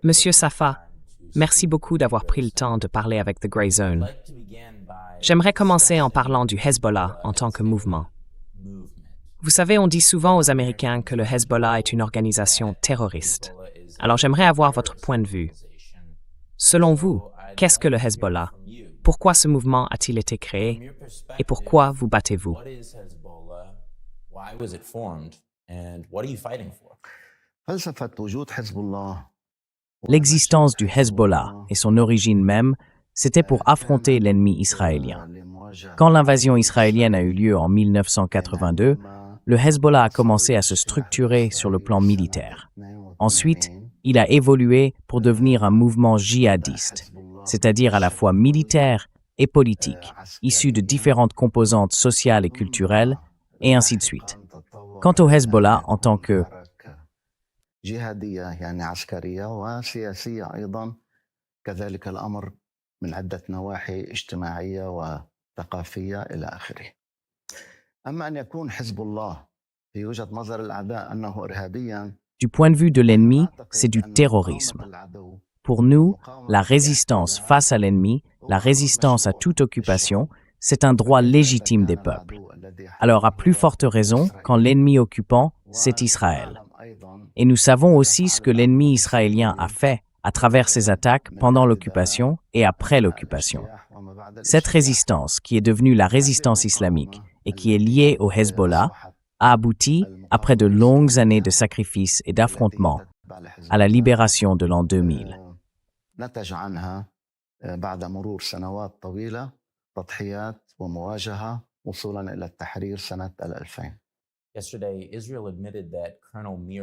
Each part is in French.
Monsieur Safa, merci beaucoup d'avoir pris le temps de parler avec The Grey Zone. J'aimerais commencer en parlant du Hezbollah en tant que mouvement. Vous savez, on dit souvent aux Américains que le Hezbollah est une organisation terroriste. Alors j'aimerais avoir votre point de vue. Selon vous, qu'est-ce que le Hezbollah? Pourquoi ce mouvement a-t-il été créé? Et pourquoi vous battez-vous? L'existence du Hezbollah et son origine même, c'était pour affronter l'ennemi israélien. Quand l'invasion israélienne a eu lieu en 1982, le Hezbollah a commencé à se structurer sur le plan militaire. Ensuite, il a évolué pour devenir un mouvement djihadiste, c'est-à-dire à la fois militaire et politique, issu de différentes composantes sociales et culturelles, et ainsi de suite. Quant au Hezbollah en tant que جهادية يعني عسكرية وسياسية أيضا كذلك الأمر من عدة نواحي اجتماعية وثقافية إلى آخره. أما أن يكون حزب الله في وجهة نظر الأعداء أنه إرهابيا. Du point de vue de l'ennemi, c'est du terrorisme. Pour nous, la résistance face à l'ennemi, la résistance à toute occupation, c'est un droit légitime des peuples. Alors à plus forte raison quand l'ennemi occupant, c'est Israël. Et nous savons aussi ce que l'ennemi israélien a fait à travers ses attaques pendant l'occupation et après l'occupation. Cette résistance, qui est devenue la résistance islamique et qui est liée au Hezbollah, a abouti, après de longues années de sacrifices et d'affrontements, à la libération de l'an 2000.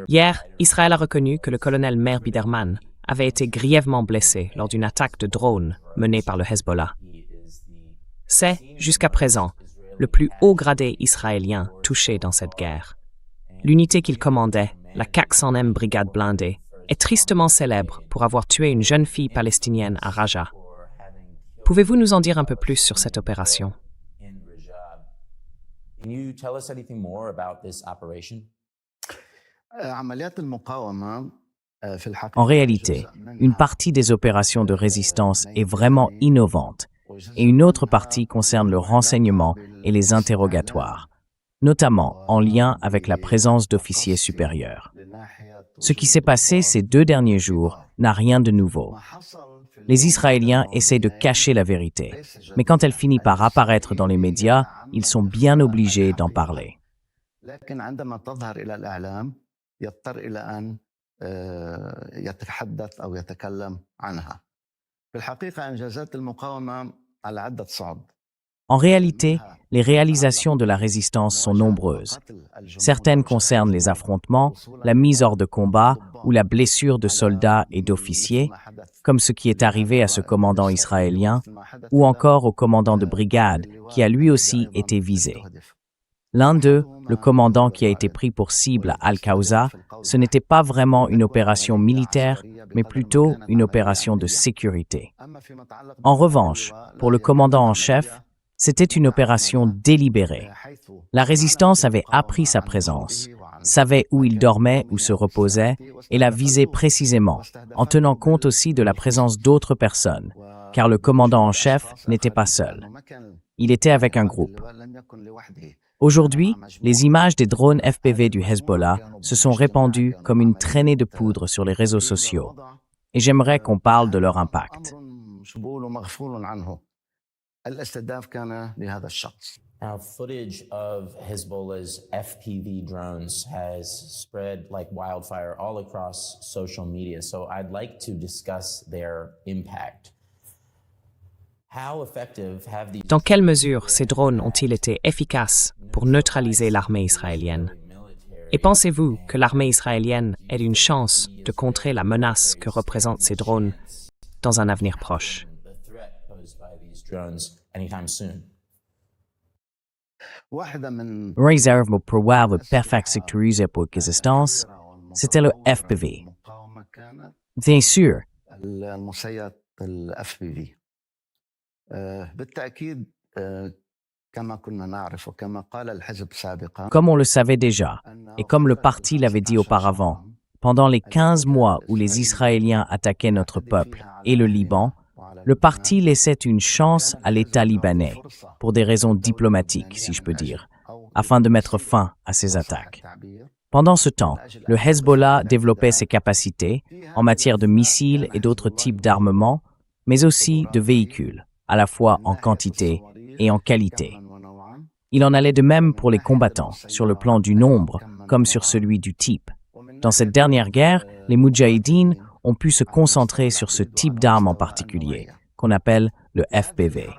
Hier, Israël a reconnu que le colonel Meir Biderman avait été grièvement blessé lors d'une attaque de drone menée par le Hezbollah. C'est, jusqu'à présent, le plus haut gradé israélien touché dans cette guerre. L'unité qu'il commandait, la 400e brigade blindée, est tristement célèbre pour avoir tué une jeune fille palestinienne à Rajah. Pouvez-vous nous en dire un peu plus sur cette opération? Can you tell us anything more about this operation? En réalité, une partie des opérations de résistance est vraiment innovante et une autre partie concerne le renseignement et les interrogatoires, notamment en lien avec la présence d'officiers supérieurs. Ce qui s'est passé ces 2 derniers jours n'a rien de nouveau. Les Israéliens essaient de cacher la vérité, mais quand elle finit par apparaître dans les médias, ils sont bien obligés d'en parler. En réalité, les réalisations de la résistance sont nombreuses. Certaines concernent les affrontements, la mise hors de combat ou la blessure de soldats et d'officiers, comme ce qui est arrivé à ce commandant israélien, ou encore au commandant de brigade qui a lui aussi été visé. L'un d'eux, le commandant qui a été pris pour cible à Al-Qawza, ce n'était pas vraiment une opération militaire, mais plutôt une opération de sécurité. En revanche, pour le commandant en chef, c'était une opération délibérée. La résistance avait appris sa présence, savait où il dormait ou se reposait et la visait précisément, en tenant compte aussi de la présence d'autres personnes, car le commandant en chef n'était pas seul. Il était avec un groupe. Aujourd'hui, les images des drones FPV du Hezbollah se sont répandues comme une traînée de poudre sur les réseaux sociaux, et j'aimerais qu'on parle de leur impact. Now, footage of Hezbollah's FPV drones has spread like wildfire all across social media, so I'd like to discuss their impact. How effective have these... Dans quelle mesure ces drones ont-ils été efficaces pour neutraliser l'armée israélienne? Et pensez-vous que l'armée israélienne ait une chance de contrer la menace que représentent ces drones dans un avenir proche? Réserve pour pouvoir le perfect sécuriser pour l'existence, c'était le FPV. Bien sûr. Comme on le savait déjà, et comme le parti l'avait dit auparavant, pendant les 15 mois où les Israéliens attaquaient notre peuple et le Liban, le parti laissait une chance à l'État libanais, pour des raisons diplomatiques, si je peux dire, afin de mettre fin à ces attaques. Pendant ce temps, le Hezbollah développait ses capacités en matière de missiles et d'autres types d'armements, mais aussi de véhicules, à la fois en quantité et en qualité. Il en allait de même pour les combattants, sur le plan du nombre comme sur celui du type. Dans cette dernière guerre, les Moudjahidines ont pu se concentrer sur ce type d'arme en particulier, qu'on appelle le FPV.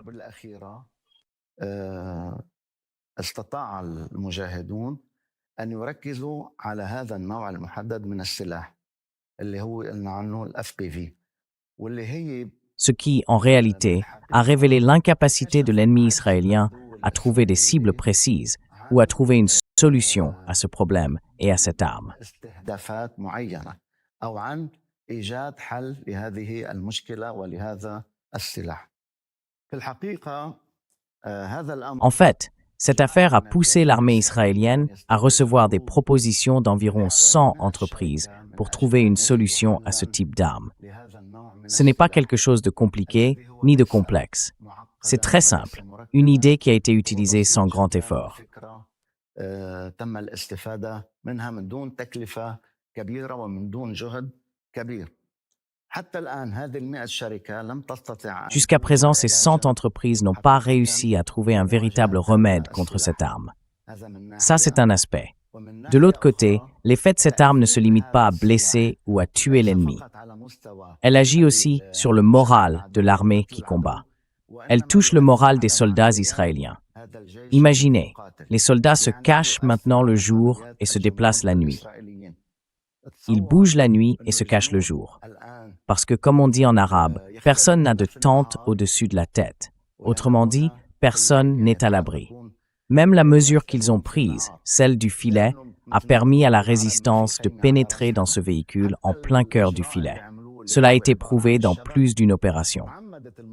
استطاع المجاهدون أن يركزوا على هذا النوع المحدد من السلاح اللي هو قلنا عنه ال FPV واللي هي Ce qui, en réalité, a révélé l'incapacité de l'ennemi israélien à trouver des cibles précises ou à trouver une solution à ce problème et à cette arme. استهدافات معينة أو عن إيجاد حل لهذه المشكلة ولهذا السلاح. في الحقيقة هذا الأمر En fait, cette affaire a poussé l'armée israélienne à recevoir des propositions d'environ 100 entreprises pour trouver une solution à ce type d'arme. Ce n'est pas quelque chose de compliqué ni de complexe. C'est très simple, une idée qui a été utilisée sans grand effort. تم الاستفادة منها من دون تكلفة كبيرة ومن دون جهد كبير. حتى الآن هذه ال100 شركة لم تستطع. Jusqu'à présent, ces 100 entreprises n'ont pas réussi à trouver un véritable remède contre cette arme. Ça, c'est un aspect. De l'autre côté, l'effet de cette arme ne se limite pas à blesser ou à tuer l'ennemi. Elle agit aussi sur le moral de l'armée qui combat. Elle touche le moral des soldats israéliens. Imaginez, les soldats se cachent maintenant le jour et se déplacent la nuit. Ils bougent la nuit et se cachent le jour. Parce que, comme on dit en arabe, personne n'a de tente au-dessus de la tête. Autrement dit, personne n'est à l'abri. Même la mesure qu'ils ont prise, celle du filet, a permis à la résistance de pénétrer dans ce véhicule en plein cœur du filet. Cela a été prouvé dans plus d'une opération.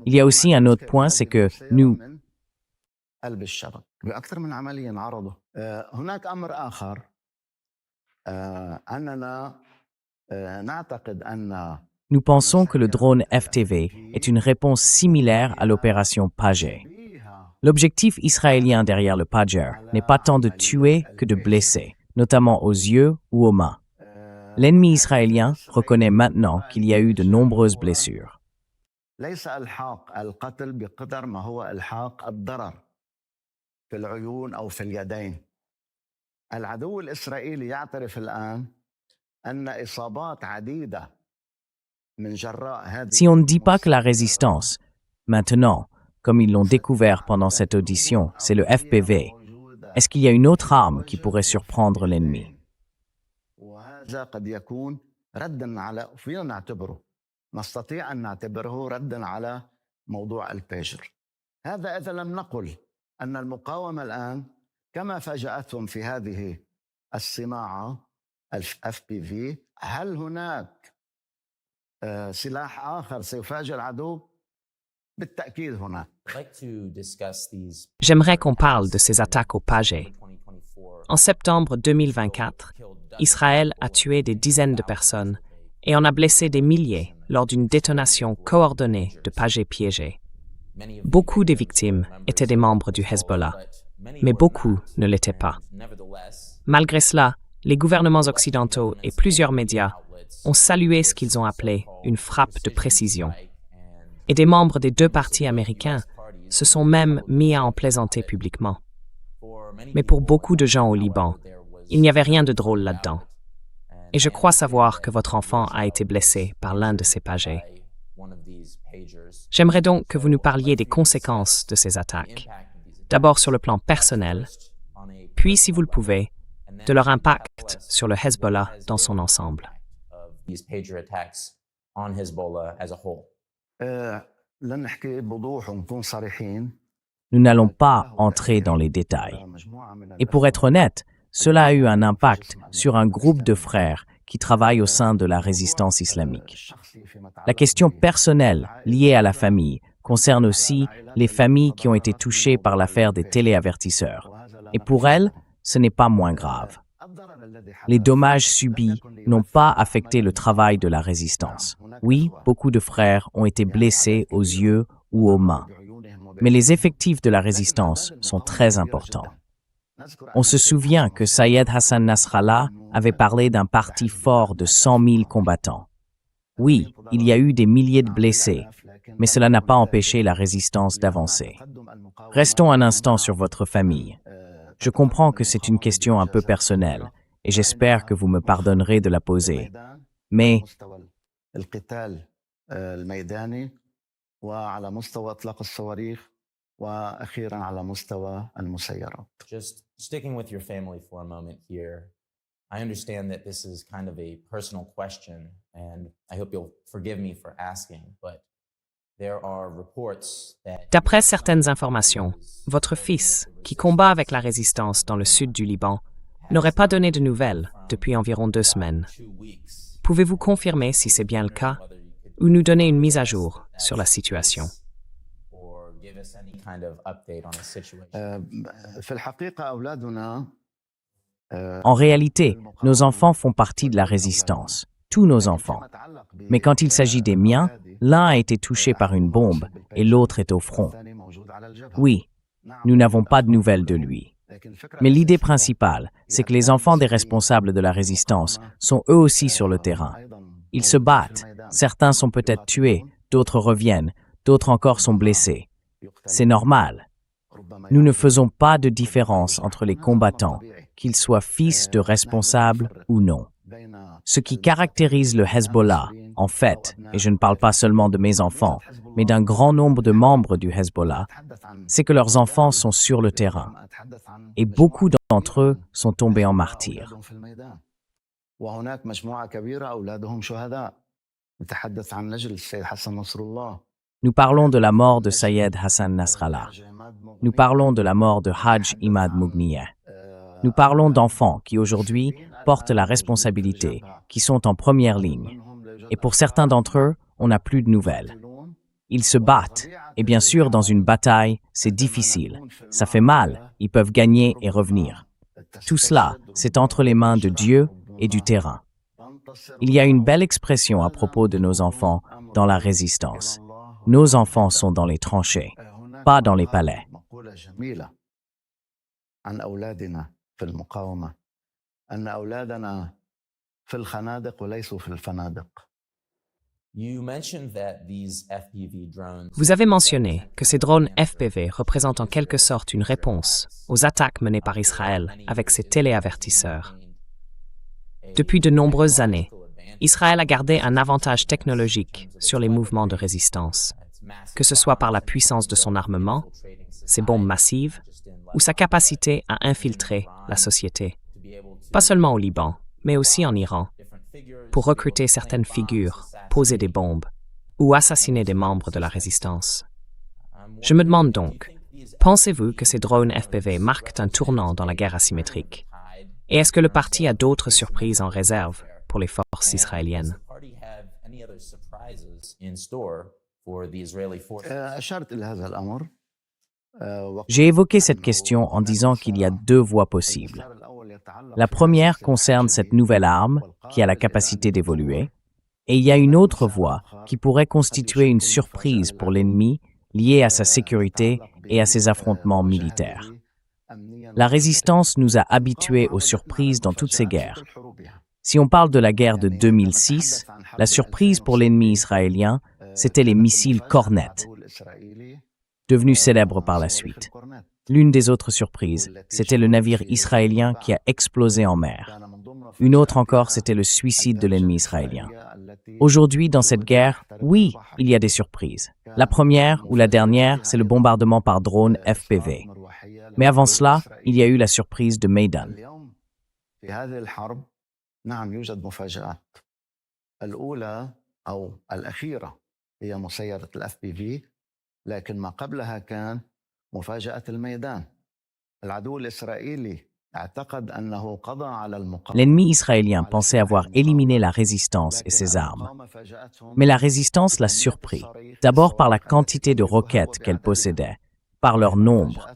Il y a aussi un autre point, c'est que nous, قلب الشبك بأكثر من عملية عرضه. هناك أمر آخر أننا نعتقد أن nous pensons que le drone FTV est une réponse similaire à l'opération Pager. L'objectif israélien derrière le Pager n'est pas tant de tuer que de blesser, notamment aux yeux ou aux mains. L'ennemi israélien reconnaît maintenant qu'il y a eu de nombreuses blessures. ليس إلحاق القتل بقدر ما هو إلحاق الضرر في العيون أو في اليدين. العدو الإسرائيلي يعترف الآن أن إصابات عديدة من جراء هذه. Si on ne dit pas que la résistance, maintenant, comme ils l'ont découvert pendant cette audition, c'est le FPV, est-ce qu'il y a une autre arme qui pourrait surprendre l'ennemi? وهذا قد يكون ردا على فينا نعتبره نستطيع أن نعتبره ردا على موضوع البيجر. هذا إذا لم نقل أن المقاومة الآن كما فاجأتهم في هذه الصناعة FPV. هل هناك سلاح آخر سيفاجئ العدو؟ بالتأكيد هناك. J'aimerais qu'on parle de ces attaques au Pager. En septembre 2024, Israël a tué des dizaines de personnes et en a blessé des milliers lors d'une détonation coordonnée de Pager piégés. Beaucoup des victimes étaient des membres du Hezbollah, mais beaucoup ne l'étaient pas. Malgré cela, les gouvernements occidentaux et plusieurs médias ont salué ce qu'ils ont appelé une frappe de précision. Et des membres des deux partis américains se sont même mis à en plaisanter publiquement. Mais pour beaucoup de gens au Liban, il n'y avait rien de drôle là-dedans. Et je crois savoir que votre enfant a été blessé par l'un de ces pagers. J'aimerais donc que vous nous parliez des conséquences de ces attaques. D'abord sur le plan personnel, puis, si vous le pouvez, de leur impact sur le Hezbollah dans son ensemble. لن نحكي بوضوح ونكون صريحين. Nous n'allons pas entrer dans les détails. Et pour être honnête, cela a eu un impact sur un groupe de frères qui travaillent au sein de la résistance islamique. La question personnelle liée à la famille concerne aussi les familles qui ont été touchées par l'affaire des téléavertisseurs. Et pour elles, ce n'est pas moins grave. Les dommages subis n'ont pas affecté le travail de la résistance. Oui, beaucoup de frères ont été blessés aux yeux ou aux mains. Mais les effectifs de la résistance sont très importants. On se souvient que Sayed Hassan Nasrallah avait parlé d'un parti fort de 100 000 combattants. Oui, il y a eu des milliers de blessés, mais cela n'a pas empêché la résistance d'avancer. Restons un instant sur votre famille. Je comprends que c'est une question un peu personnelle, et j'espère que vous me pardonnerez de la poser. Mais Just sticking with your family for a moment here, I understand that this is kind of a personal question, and I hope you'll forgive me for asking, but there are reports that... D'après certaines informations, votre fils, qui combat avec la résistance dans le sud du Liban, n'aurait pas donné de nouvelles depuis environ 2 semaines. Pouvez-vous confirmer si c'est bien le cas ou nous donner une mise à jour sur la situation? En réalité, nos enfants font partie de la résistance, tous nos enfants. Mais quand il s'agit des miens, l'un a été touché par une bombe et l'autre est au front. Oui, nous n'avons pas de nouvelles de lui. Mais l'idée principale, c'est que les enfants des responsables de la résistance sont eux aussi sur le terrain. Ils se battent, certains sont peut-être tués, d'autres reviennent, d'autres encore sont blessés. C'est normal. Nous ne faisons pas de différence entre les combattants, qu'ils soient fils de responsables ou non. Ce qui caractérise le Hezbollah, en fait, et je ne parle pas seulement de mes enfants, mais d'un grand nombre de membres du Hezbollah, c'est que leurs enfants sont sur le terrain. Et beaucoup d'entre eux sont tombés en martyrs. Nous parlons de la mort de Sayed Hassan Nasrallah. Nous parlons de la mort de Hajj Imad Mughniyeh. Nous parlons d'enfants qui aujourd'hui portent la responsabilité, qui sont en première ligne. Et pour certains d'entre eux, on n'a plus de nouvelles. Ils se battent, et bien sûr, dans une bataille, c'est difficile. Ça fait mal, ils peuvent gagner et revenir. Tout cela, c'est entre les mains de Dieu et du terrain. Il y a une belle expression à propos de nos enfants dans la résistance. Nos enfants sont dans les tranchées, pas dans les palais. Vous avez mentionné que ces drones FPV représentent en quelque sorte une réponse aux attaques menées par Israël avec ses téléavertisseurs. Depuis de nombreuses années, Israël a gardé un avantage technologique sur les mouvements de résistance, que ce soit par la puissance de son armement, ses bombes massives, ou sa capacité à infiltrer la société, pas seulement au Liban, mais aussi en Iran, pour recruter certaines figures, poser des bombes ou assassiner des membres de la résistance. Je me demande donc, pensez-vous que ces drones FPV marquent un tournant dans la guerre asymétrique? Et est-ce que le parti a d'autres surprises en réserve pour les forces israéliennes? J'ai évoqué cette question en disant qu'il y a 2 voies possibles. La première concerne cette nouvelle arme qui a la capacité d'évoluer, et il y a une autre voie qui pourrait constituer une surprise pour l'ennemi liée à sa sécurité et à ses affrontements militaires. La résistance nous a habitués aux surprises dans toutes ces guerres. Si on parle de la guerre de 2006, la surprise pour l'ennemi israélien, c'était les missiles Kornet, devenus célèbres par la suite. L'une des autres surprises, c'était le navire israélien qui a explosé en mer. Une autre encore, c'était le suicide de l'ennemi israélien. Aujourd'hui, dans cette guerre, oui, il y a des surprises. La première ou la dernière, c'est le bombardement par drone FPV. Mais avant cela, il y a eu la surprise de Maidan. L'ennemi israélien pensait avoir éliminé la résistance et ses armes. Mais la résistance l'a surpris, d'abord par la quantité de roquettes qu'elle possédait, par leur nombre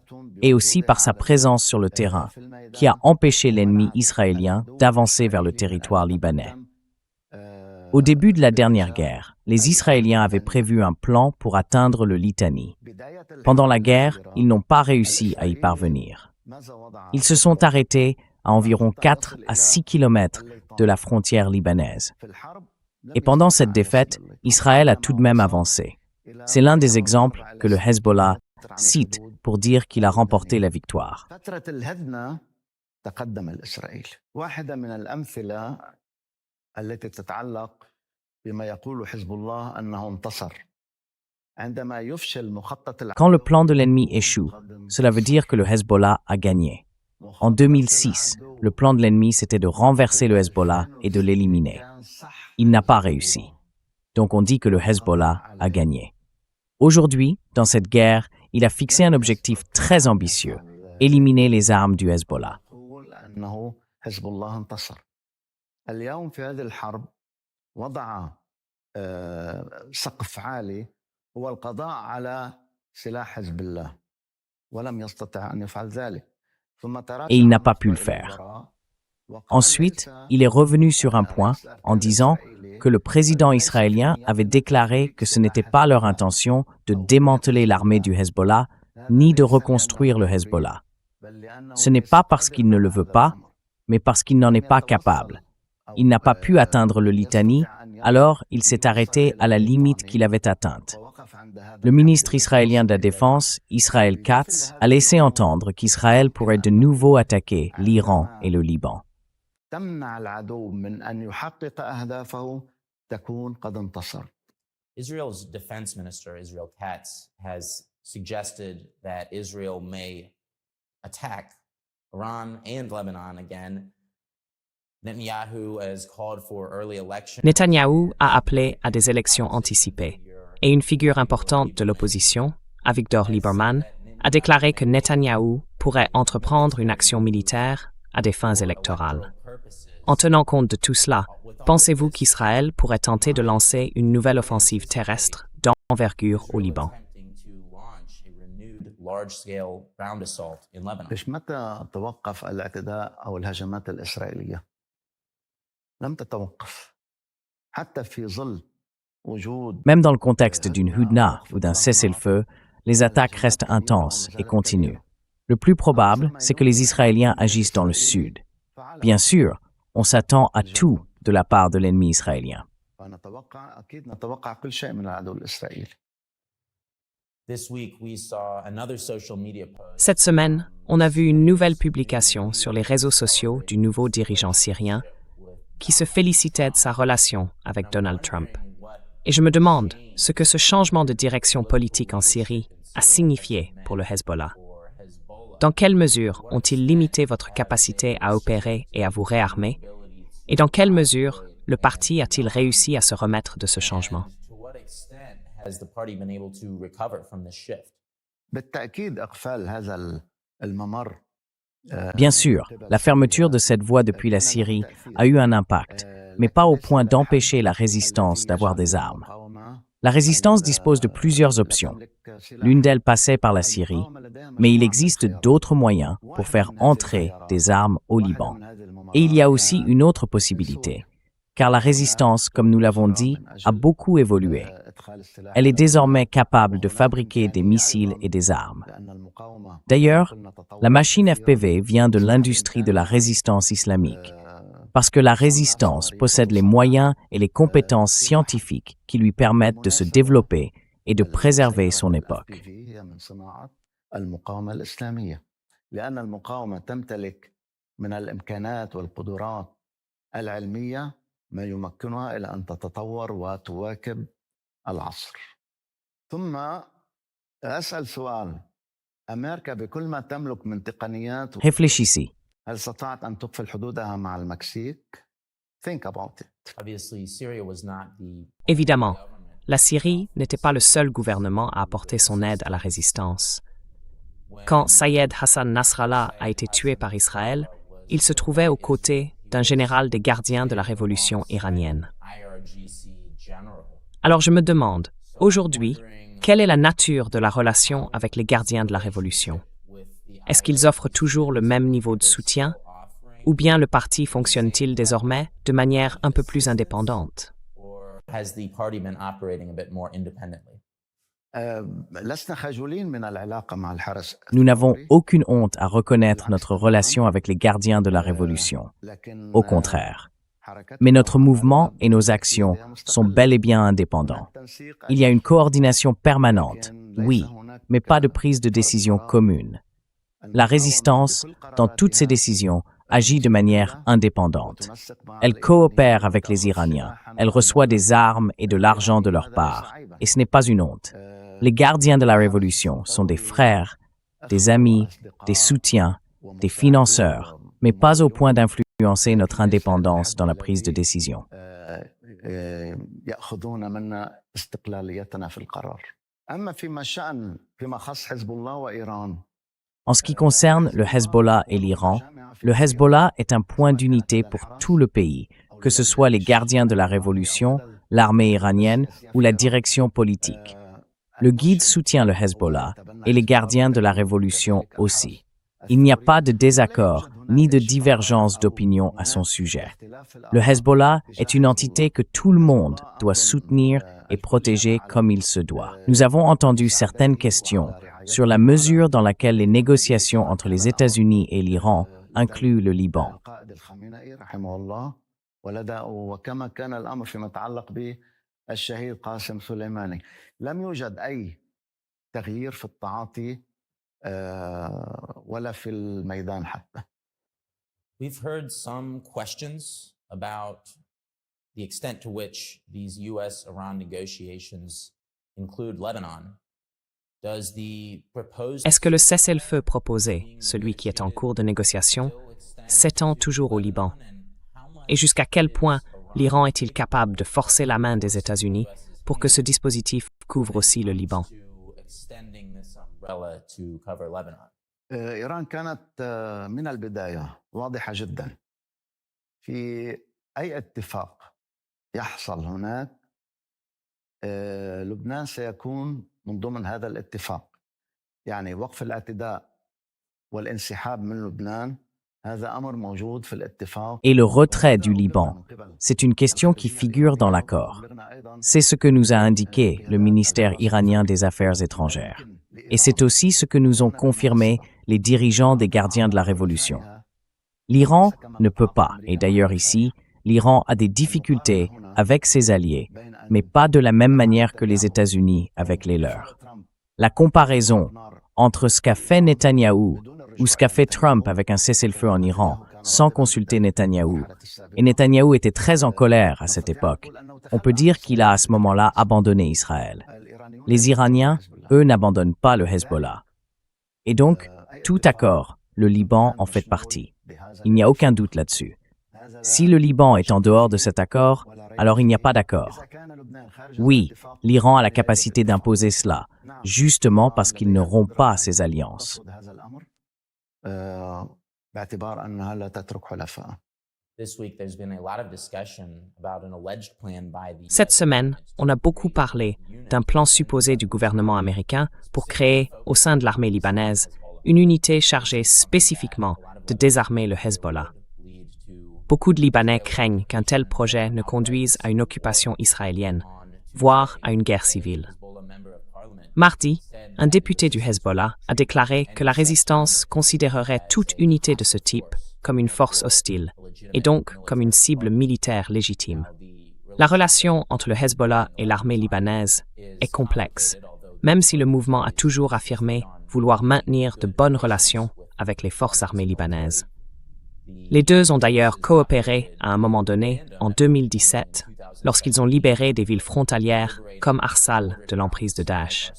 et aussi par sa présence sur le terrain, qui a empêché l'ennemi israélien d'avancer vers le territoire libanais. Au début de la dernière guerre, les Israéliens avaient prévu un plan pour atteindre le Litani. Pendant la guerre, ils n'ont pas réussi à y parvenir. Ils se sont arrêtés à environ 4 à 6 kilomètres de la frontière libanaise. Et pendant cette défaite, Israël a tout de même avancé. C'est l'un des exemples que le Hezbollah cite pour dire qu'il a remporté la victoire. Quand le plan de l'ennemi échoue, cela veut dire que le Hezbollah a gagné. En 2006, le plan de l'ennemi, c'était de renverser le Hezbollah et de l'éliminer. Il n'a pas réussi. Donc on dit que le Hezbollah a gagné. Aujourd'hui, dans cette guerre, il a fixé un objectif très ambitieux, éliminer les armes du Hezbollah. Et il n'a pas pu le faire. Ensuite, il est revenu sur un point en disant que le président israélien avait déclaré que ce n'était pas leur intention de démanteler l'armée du Hezbollah ni de reconstruire le Hezbollah. Ce n'est pas parce qu'il ne le veut pas, mais parce qu'il n'en est pas capable. Il n'a pas pu atteindre le Litani, alors il s'est arrêté à la limite qu'il avait atteinte. Le ministre israélien de la Défense, Israël Katz, a laissé entendre qu'Israël pourrait de nouveau attaquer l'Iran et le Liban. Israel's defense minister, Israel Katz, has suggested that Israel may attack Iran and Lebanon again. Netanyahu has called for early elections. Netanyahou a appelé à des élections anticipées, et une figure importante de l'opposition, Avigdor Lieberman, a déclaré que Netanyahou pourrait entreprendre une action militaire à des fins électorales. En tenant compte de tout cela, pensez-vous qu'Israël pourrait tenter de lancer une nouvelle offensive terrestre d'envergure au Liban? Même dans le contexte d'une hudna ou d'un cessez-le-feu, les attaques restent intenses et continuent. Le plus probable, c'est que les Israéliens agissent dans le sud. Bien sûr, on s'attend à tout de la part de l'ennemi israélien. Cette semaine, on a vu une nouvelle publication sur les réseaux sociaux du nouveau dirigeant syrien qui se félicitait de sa relation avec Donald Trump. Et je me demande ce que ce changement de direction politique en Syrie a signifié pour le Hezbollah. Dans quelle mesure ont-ils limité votre capacité à opérer et à vous réarmer? Et dans quelle mesure le parti a-t-il réussi à se remettre de ce changement? Bien sûr, la fermeture de cette voie depuis la Syrie a eu un impact, mais pas au point d'empêcher la résistance d'avoir des armes. La résistance dispose de plusieurs options. L'une d'elles passait par la Syrie, mais il existe d'autres moyens pour faire entrer des armes au Liban. Et il y a aussi une autre possibilité, car la résistance, comme nous l'avons dit, a beaucoup évolué. Elle est désormais capable de fabriquer des missiles et des armes. D'ailleurs, la machine FPV vient de l'industrie de la résistance islamique, parce que la résistance possède les moyens et les compétences scientifiques qui lui permettent de se développer et de préserver son époque. Réfléchissez. Évidemment, la Syrie n'était pas le seul gouvernement à apporter son aide à la résistance. Quand Sayed Hassan Nasrallah a été tué par Israël, il se trouvait aux côtés d'un général des gardiens de la révolution iranienne. Alors je me demande, aujourd'hui, Quelle est la nature de la relation avec les gardiens de la Révolution? Est-ce qu'ils offrent toujours le même niveau de soutien? Ou bien le parti fonctionne-t-il désormais de manière un peu plus indépendante? Has the party been operating a bit more independently? لسنا خجولين من العلاقة مع الحرس Nous n'avons الثوري، aucune honte à reconnaître notre relation avec les gardiens de la Révolution. لكن Au contraire. حركتنا Mais notre مع mouvement العرب et nos actions هي sont مستقلة. bel et bien indépendants. Il y a une coordination permanente, oui, mais pas de prise de décision commune. La résistance, dans toutes ses décisions, agit de manière indépendante. Elle coopère avec les Iraniens, elle reçoit des armes et de l'argent de leur part, et ce n'est pas une honte. Les gardiens de la Révolution sont des frères, des amis, des soutiens, des financeurs, mais pas au point d'influencer notre indépendance dans la prise de décision. يأخذون منا استقلاليتنا في القرار. أما فيما خص حزب الله وإيران. En ce qui concerne le Hezbollah et l'Iran, le Hezbollah est un point d'unité pour tout le pays, que ce soit les gardiens de la Révolution, l'armée iranienne ou la direction politique. Le guide soutient le Hezbollah et les gardiens de la Révolution aussi. Il n'y a pas de désaccord ni de divergence d'opinion à son sujet. Le Hezbollah est une entité que tout le monde doit soutenir et protéger comme il se doit. Nous avons entendu certaines questions sur la mesure dans laquelle les négociations entre les États-Unis et l'Iran incluent le Liban. وكما كان الأمر فيما يتعلق بالشهيد قاسم سليماني لم يوجد أي تغيير في التعاطي ولا في الميدان حتى. We've heard some questions about the extent to which these US-Iran negotiations include Lebanon. Does the proposed Est-ce que le cessez-le-feu proposé, celui qui est en cours de négociation, s'étend toujours au Liban? Et jusqu'à quel point l'Iran est-il capable de forcer la main des États-Unis pour que ce dispositif couvre aussi le Liban? إيران كانت من البداية واضحة جدا في أي اتفاق يحصل هناك لبنان سيكون من ضمن هذا الاتفاق يعني وقف الاعتداء والانسحاب من لبنان هذا أمر موجود في الاتفاق. Et le retrait du Liban, c'est une question qui figure dans l'accord. C'est ce que nous a indiqué le ministère iranien des Affaires étrangères. Et c'est aussi ce que nous ont confirmé les dirigeants des gardiens de la Révolution. L'Iran ne peut pas, et d'ailleurs ici, l'Iran a des difficultés avec ses alliés, mais pas de la même manière que les États-Unis avec les leurs. La comparaison entre ce qu'a fait Netanyahou ou ce qu'a fait Trump avec un cessez-le-feu en Iran sans consulter Netanyahou, et Netanyahou était très en colère à cette époque, on peut dire qu'il a à ce moment-là abandonné Israël. Les Iraniens, eux, n'abandonnent pas le Hezbollah. Et donc, tout accord, le Liban en fait partie. Il n'y a aucun doute là-dessus. Si le Liban est en dehors de cet accord, alors il n'y a pas d'accord. Oui, l'Iran a la capacité d'imposer cela, justement parce qu'il ne rompt pas ses alliances. Cette semaine, on a beaucoup parlé d'un plan supposé du gouvernement américain pour créer, au sein de l'armée libanaise, une unité chargée spécifiquement de désarmer le Hezbollah. Beaucoup de Libanais craignent qu'un tel projet ne conduise à une occupation israélienne, voire à une guerre civile. Mardi, un député du Hezbollah a déclaré que la résistance considérerait toute unité de ce type comme une force hostile, et donc comme une cible militaire légitime. La relation entre le Hezbollah et l'armée libanaise est complexe, même si le mouvement a toujours affirmé vouloir maintenir de bonnes relations avec les forces armées libanaises. Les deux ont d'ailleurs coopéré à un moment donné, en 2017, lorsqu'ils ont libéré des villes frontalières comme Arsal de l'emprise de Daesh.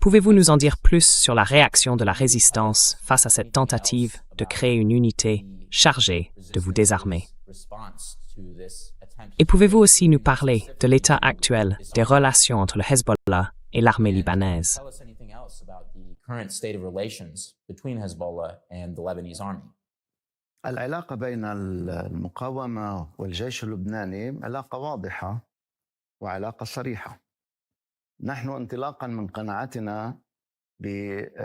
Pouvez-vous nous en dire plus sur la réaction de la résistance face à cette tentative de créer une unité chargée de vous désarmer? Et pouvez-vous aussi nous parler de l'état actuel des relations entre le Hezbollah et l'armée libanaise? العلاقة بين المقاومة والجيش اللبناني علاقة واضحة وعلاقة صريحة. نحن انطلاقا من قناعتنا بالقول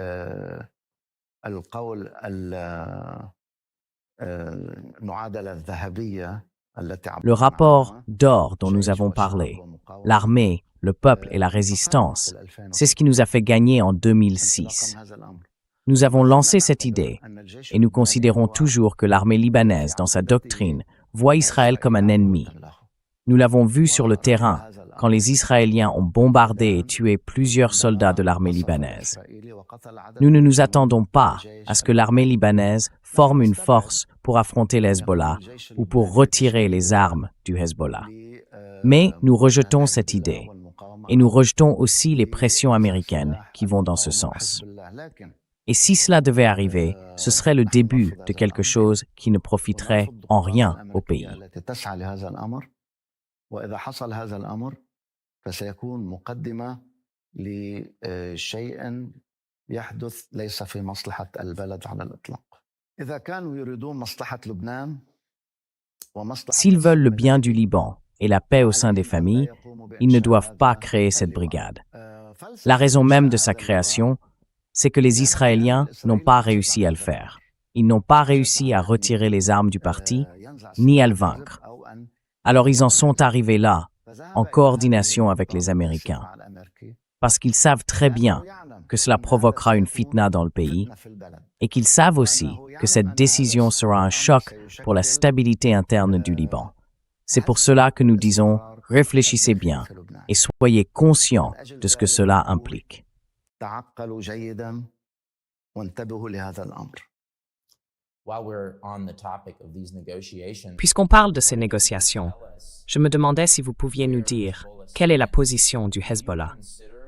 المعادلة الذهبية التي Le عبرنا rapport عنها d'or dont nous الجيش avons والشعب parlé, والمقاومة l'armée, le peuple et la résistance, c'est ce qui nous a fait gagner en 2006. Nous avons lancé cette idée et nous considérons toujours que l'armée libanaise, dans sa doctrine, voit Israël comme un ennemi. Nous l'avons vu sur le terrain quand les Israéliens ont bombardé et tué plusieurs soldats de l'armée libanaise. Nous ne nous attendons pas à ce que l'armée libanaise forme une force pour affronter le Hezbollah ou pour retirer les armes du Hezbollah. Mais nous rejetons cette idée et nous rejetons aussi les pressions américaines qui vont dans ce sens. Et si cela devait arriver, ce serait le début de quelque chose qui ne profiterait en rien au pays. وإذا حصل هذا الأمر فسيكون مقدمة لشيء يحدث ليس في مصلحة البلد على الإطلاق. إذا كانوا يريدون مصلحة لبنان ومصلحة S'ils veulent le bien du Liban et la paix au sein des familles, ils ne doivent pas créer cette brigade. La raison même de sa création, c'est que les Israéliens n'ont pas réussi à le faire. Ils n'ont pas réussi à retirer les armes du parti, ni à le vaincre. Alors ils en sont arrivés là, en coordination avec les Américains, parce qu'ils savent très bien que cela provoquera une fitna dans le pays et qu'ils savent aussi que cette décision sera un choc pour la stabilité interne du Liban. C'est pour cela que nous disons, réfléchissez bien et soyez conscients de ce que cela implique. Puisqu'on parle de ces négociations, je me demandais si vous pouviez nous dire quelle est la position du Hezbollah.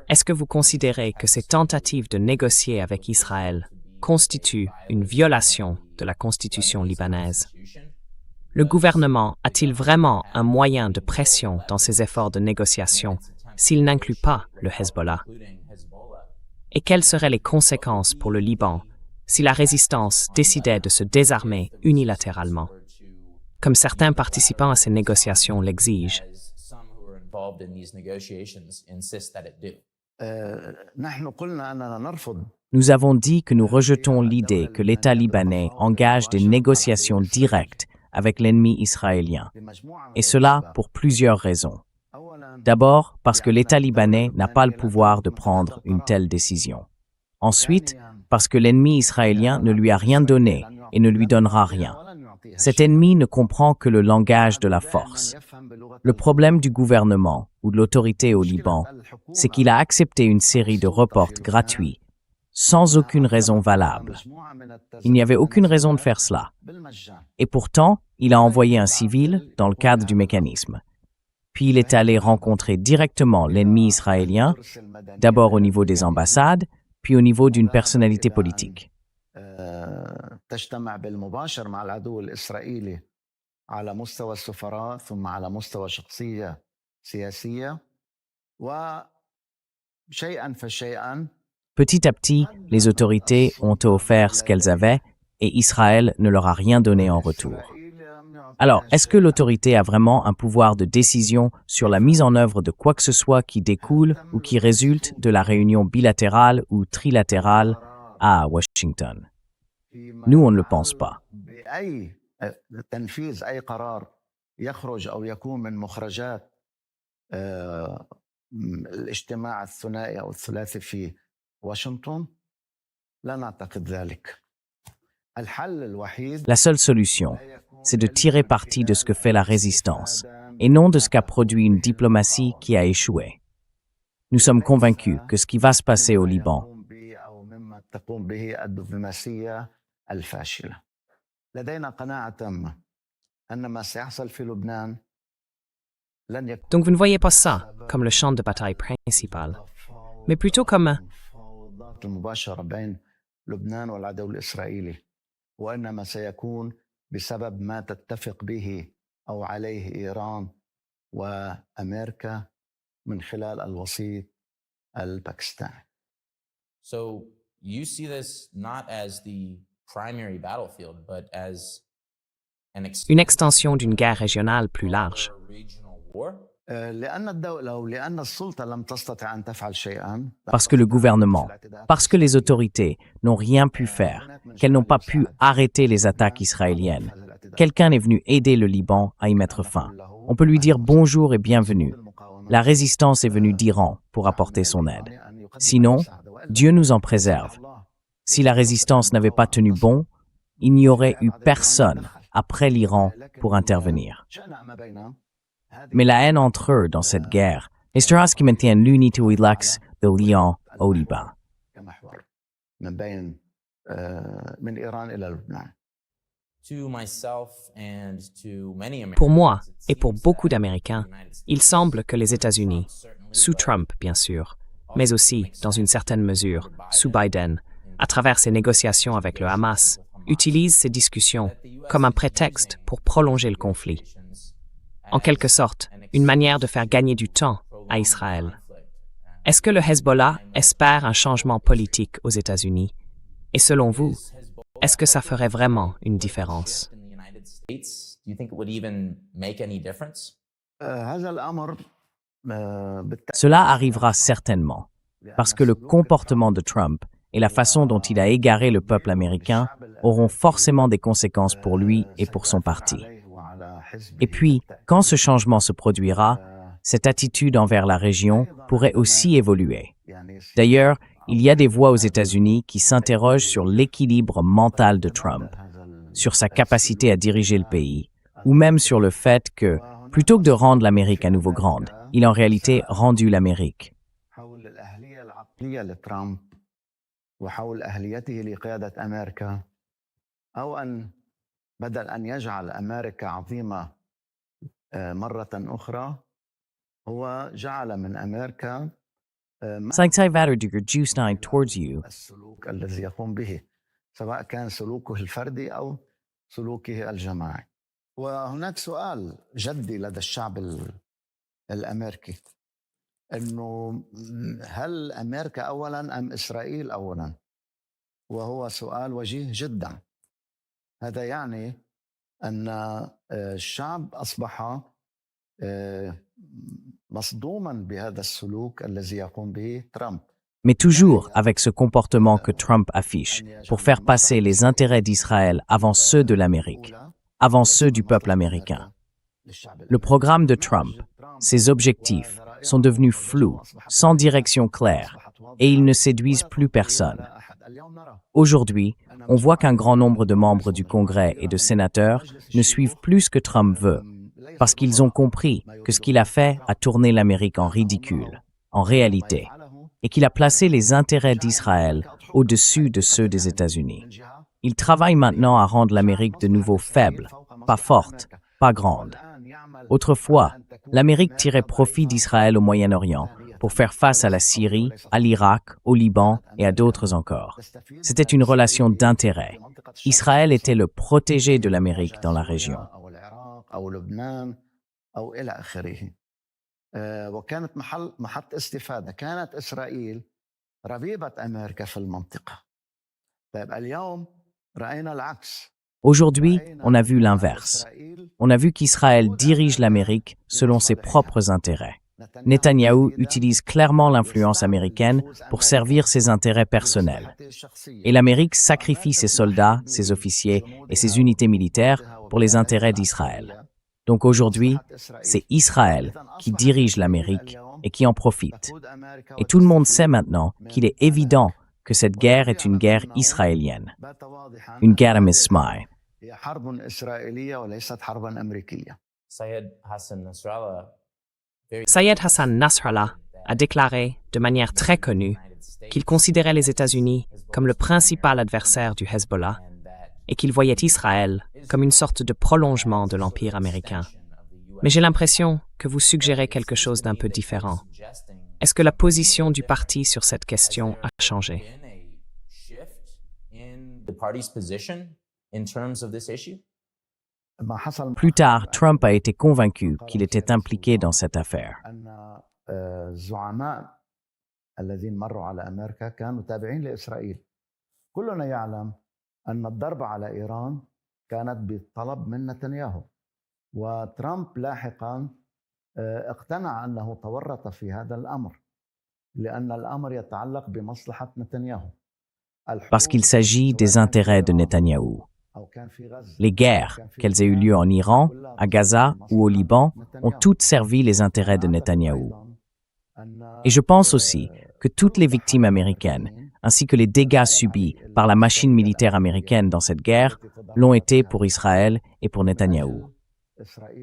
Est-ce que vous considérez que ces tentatives de négocier avec Israël constituent une violation de la constitution libanaise? Le gouvernement a-t-il vraiment un moyen de pression dans ses efforts de négociation s'il n'inclut pas le Hezbollah? Et quelles seraient les conséquences pour le Liban si la résistance décidait de se désarmer unilatéralement, comme certains participants à ces négociations l'exigent? Nous avons dit que nous rejetons l'idée que l'État libanais engage des négociations directes avec l'ennemi israélien, et cela pour plusieurs raisons. D'abord, parce que l'État libanais n'a pas le pouvoir de prendre une telle décision. Ensuite, parce que l'ennemi israélien ne lui a rien donné et ne lui donnera rien. Cet ennemi ne comprend que le langage de la force. Le problème du gouvernement ou de l'autorité au Liban, c'est qu'il a accepté une série de reports gratuits, sans aucune raison valable. Il n'y avait aucune raison de faire cela. Et pourtant, il a envoyé un civil dans le cadre du mécanisme. Puis il est allé rencontrer directement l'ennemi israélien, d'abord au niveau des ambassades, puis au niveau d'une personnalité politique. تجتمع بالمباشر مع العدو الإسرائيلي على مستوى السفارات ثم على مستوى شخصية سياسية وشيئا فشيئا. Petit à petit, les autorités ont offert ce qu'elles avaient et Israël ne leur a rien donné en retour. Alors, est-ce que l'autorité a vraiment un pouvoir de décision sur la mise en œuvre de quoi que ce soit qui découle ou qui résulte de la réunion bilatérale ou trilatérale à Washington? Nous, on ne le pense pas. La seule solution, c'est de tirer parti de ce que fait la résistance, et non de ce qu'a produit une diplomatie qui a échoué. Nous sommes convaincus que ce qui va se passer au Liban Donc vous ne voyez pas ça comme le champ de bataille principal, mais plutôt comme وإنما سيكون بسبب ما تتفق به أو عليه إيران وأمريكا من خلال الوسيط الباكستاني. So you see this not as the primary battlefield, but as une extension d'une guerre régionale plus large. war? لأن الدولة ولأن السلطة لم تستطع أن تفعل شيئا. Parce que le gouvernement, parce que les autorités n'ont rien pu faire, qu'elles n'ont pas pu arrêter les attaques israéliennes. Quelqu'un est venu aider le Liban à y mettre fin. On peut lui dire bonjour et bienvenue. La résistance est venue d'Iran pour apporter son aide. Sinon, Dieu nous en préserve. Si la résistance n'avait pas tenu bon, il n'y aurait eu personne après l'Iran pour intervenir. Mais la haine entre eux dans cette guerre est ce qui maintient l'unité de l'axe de Lyon au Liban. Pour moi et pour beaucoup d'Américains, il semble que les États-Unis, sous Trump bien sûr, mais aussi, dans une certaine mesure, sous Biden, à travers ses négociations avec le Hamas, utilisent ces discussions comme un prétexte pour prolonger le conflit. En quelque sorte, une manière de faire gagner du temps à Israël. Est-ce que le Hezbollah espère un changement politique aux États-Unis? Et selon vous, est-ce que ça ferait vraiment une différence? Cela arrivera certainement, parce que le comportement de Trump et la façon dont il a égaré le peuple américain auront forcément des conséquences pour lui et pour son parti. Et puis, quand ce changement se produira, cette attitude envers la région pourrait aussi évoluer. D'ailleurs, il y a des voix aux États-Unis qui s'interrogent sur l'équilibre mental de Trump, sur sa capacité à diriger le pays, ou même sur le fait que, plutôt que de rendre l'Amérique à nouveau grande, il a en réalité rendu l'Amérique. وحول أهليته لقيادة أمريكا أو أن بدل أن يجعل أمريكا عظيمة مرة أخرى هو جعل من أمريكا towards you. السلوك الذي يقوم به سواء كان سلوكه الفردي أو سلوكه الجماعي. وهناك سؤال جدي لدى الشعب الأمريكي إنه هل أمريكا أولاً أم إسرائيل أولاً؟ وهو سؤال وجيه جداً. هذا يعني أن الشعب أصبح مصدوماً بهذا السلوك الذي يقوم به ترامب. Mais toujours avec ce comportement que Trump affiche, pour faire passer les intérêts d'Israël avant ceux de l'Amérique, avant ceux du peuple américain. Le programme de Trump, ses objectifs, sont devenus flous, sans direction claire, et ils ne séduisent plus personne. Aujourd'hui, on voit qu'un grand nombre de membres du Congrès et de sénateurs ne suivent plus ce que Trump veut, parce qu'ils ont compris que ce qu'il a fait a tourné l'Amérique en ridicule, en réalité, et qu'il a placé les intérêts d'Israël au-dessus de ceux des États-Unis. Il travaille maintenant à rendre l'Amérique de nouveau faible, pas forte, pas grande. Autrefois, l'Amérique tirait profit d'Israël au Moyen-Orient pour faire face à la Syrie, à l'Irak, au Liban et à d'autres encore. C'était une relation d'intérêt. Israël était le protégé de l'Amérique dans la région. وكانت محط استفادة كانت إسرائيل ربيبة أمريكا في المنطقة. طيب اليوم رأينا العكس. Aujourd'hui, on a vu l'inverse. On a vu qu'Israël dirige l'Amérique selon ses propres intérêts. Netanyahou utilise clairement l'influence américaine pour servir ses intérêts personnels. Et l'Amérique sacrifie ses soldats, ses officiers et ses unités militaires pour les intérêts d'Israël. Donc aujourd'hui, c'est Israël qui dirige l'Amérique et qui en profite. Et tout le monde sait maintenant qu'il est évident que cette guerre est une guerre israélienne, une guerre à Mismaï. Sayed Hassan Nasrallah a déclaré de manière très connue qu'il considérait les États-Unis comme le principal adversaire du Hezbollah et qu'il voyait Israël comme une sorte de prolongement de l'Empire américain. Mais j'ai l'impression que vous suggérez quelque chose d'un peu différent. Est-ce que la position du parti sur cette question a changé? Plus tard, Trump a été convaincu qu'il était impliqué dans cette affaire. أن الضرب على إيران كانت بطلب من نتنياهو وترامب لاحقا اقتنع أنه تورط في هذا الأمر لأن الأمر يتعلق بمصلحة نتنياهو. Parce qu'il s'agit des intérêts de Netanyahou. Les guerres, qu'elles aient eu lieu en Iran, à Gaza ou au Liban, ont toutes servi les intérêts de Netanyahou. Et je pense aussi que toutes les victimes américaines, ainsi que les dégâts subis par la machine militaire américaine dans cette guerre, l'ont été pour Israël et pour Netanyahou.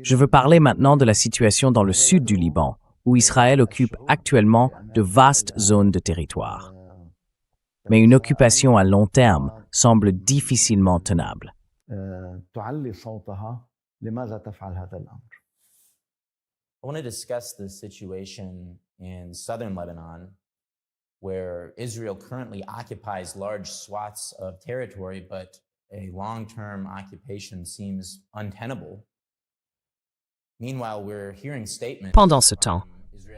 Je veux parler maintenant de la situation dans le sud du Liban, où Israël occupe actuellement de vastes zones de territoire. Mais une occupation à long terme semble difficilement tenable. I want to discuss the situation in southern Lebanon, where Israel currently occupies large swaths of territory, but a long-term occupation seems untenable. Meanwhile, we're hearing statements. Pendant ce temps,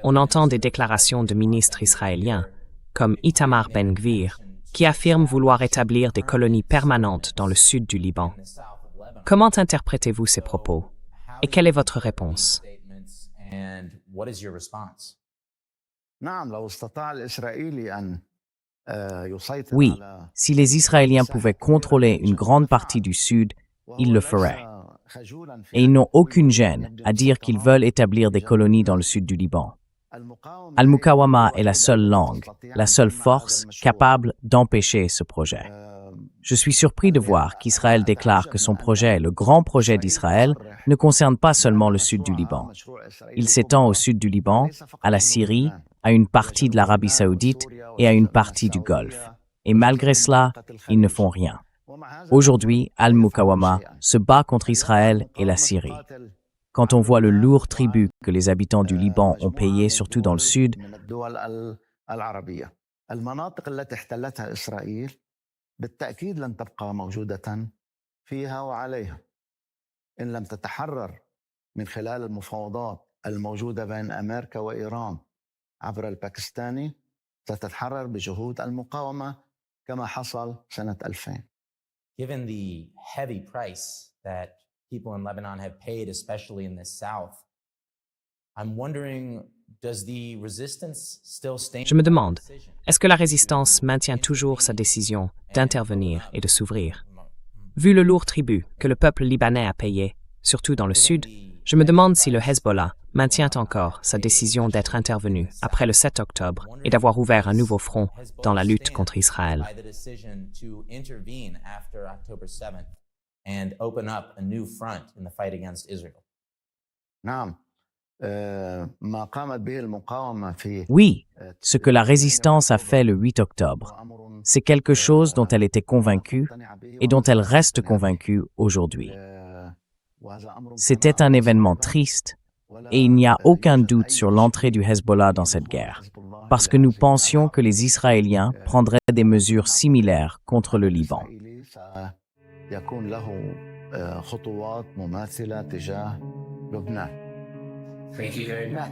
on entend des déclarations de ministres israéliens, comme Itamar Ben-Gvir, qui affirment vouloir établir des colonies permanentes dans le sud du Liban. Comment interprétez-vous ces propos? Et quelle est votre réponse? And what is your response? Oui, si les Israéliens pouvaient contrôler une grande partie du Sud, ils le feraient. Et ils n'ont aucune gêne à dire qu'ils veulent établir des colonies dans le sud du Liban. Al-Mukawama est la seule langue, la seule force capable d'empêcher ce projet. Je suis surpris de voir qu'Israël déclare que son projet, le grand projet d'Israël, ne concerne pas seulement le sud du Liban. Il s'étend au sud du Liban, à la Syrie, à une partie de l'Arabie saoudite et à une partie du Golfe. Et malgré cela, ils ne font rien. Aujourd'hui, Al-Mukawama se bat contre Israël et la Syrie. Quand on voit le lourd tribut que les habitants du Liban ont payé, surtout dans le sud, بالتأكيد لن تبقى موجودة فيها وعليها إن لم تتحرر من خلال المفاوضات الموجودة بين أمريكا وإيران عبر الباكستاني ستتحرر بجهود المقاومة كما حصل سنة 2000. Given the heavy price that people in Lebanon have paid, especially in the south, I'm wondering, does the resistance still stand? Je me demande, est-ce que la résistance maintient toujours sa décision d'intervenir et de s'ouvrir? Vu le lourd tribut que le peuple libanais a payé, surtout dans le sud, je me demande si le Hezbollah maintient encore sa décision d'être intervenu après le 7 octobre et d'avoir ouvert un nouveau front dans la lutte contre Israël. Oui, ce que la résistance a fait le 8 octobre, c'est quelque chose dont elle était convaincue et dont elle reste convaincue aujourd'hui. C'était un événement triste et il n'y a aucun doute sur l'entrée du Hezbollah dans cette guerre, parce que nous pensions que les Israéliens prendraient des mesures similaires contre le Liban. Thank you very much.